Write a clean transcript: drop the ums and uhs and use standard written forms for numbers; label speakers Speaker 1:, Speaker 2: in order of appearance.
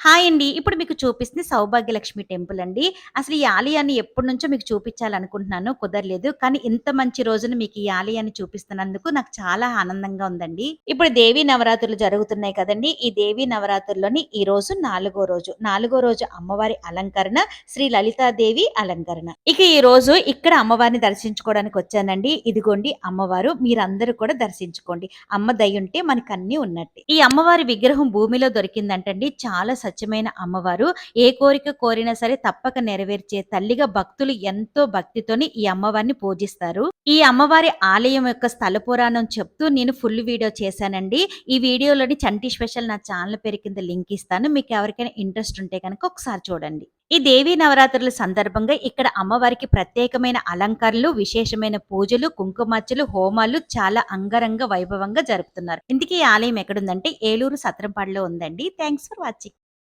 Speaker 1: Hi అండి. ఇప్పుడు మీకు చూపిస్తుంది సౌభాగ్యలక్ష్మి టెంపుల్ అండి. అసలు ఈ ఆలయాన్ని ఎప్పటినుంచో మీకు చూపించాలనుకుంటున్నాను. కుదరలేదు. కానీ ఇంత మంచి రోజున మీకు ఈ ఆలయాన్ని చూపిస్తున్నందుకు నాకు చాలా ఆనందంగా ఉందండి. ఇప్పుడు దేవీ నవరాత్రులు జరుగుతున్నాయి కదండీ! ఈ దేవీ నవరాత్రుల్లోని ఈరోజు నాలుగో రోజు. నాలుగో రోజు అమ్మవారి అలంకరణ శ్రీ లలితాదేవి అలంకరణ. ఇక ఈరోజు ఇక్కడ అమ్మవారిని దర్శించుకోవడానికి వచ్చానండి. ఇదిగోండి అమ్మవారు. మీరందరూ కూడా దర్శించుకోండి. అమ్మ దయుంటే మనకన్నీ ఉన్నట్టే. ఈ అమ్మవారి విగ్రహం భూమిలో దొరికిందంటండి. చాలా సత్యమైన అమ్మవారు. ఏ కోరిక కోరినా సరే తప్పక నెరవేర్చే తల్లిగా భక్తులు ఎంతో భక్తితోని ఈ అమ్మవారిని పూజిస్తారు. ఈ అమ్మవారి ఆలయం యొక్క స్థల పురాణం చెప్తూ నేను ఫుల్ వీడియో చేశానండి. ఈ వీడియోలోని చంటి స్పెషల్ నా ఛానల్ పేరు కింద లింక్ ఇస్తాను. మీకు ఎవరికైనా ఇంట్రెస్ట్ ఉంటే గనక ఒకసారి చూడండి. ఈ దేవీ నవరాత్రుల సందర్భంగా ఇక్కడ అమ్మవారికి ప్రత్యేకమైన అలంకరణలు, విశేషమైన పూజలు, కుంకుమార్చనలు, హోమాలు చాలా అంగరంగ వైభవంగా జరుపుతున్నారు. ఇంతకీ ఈ ఆలయం ఎక్కడుందంటే ఏలూరు సత్రంపాడులో ఉందండి. Thanks for watching.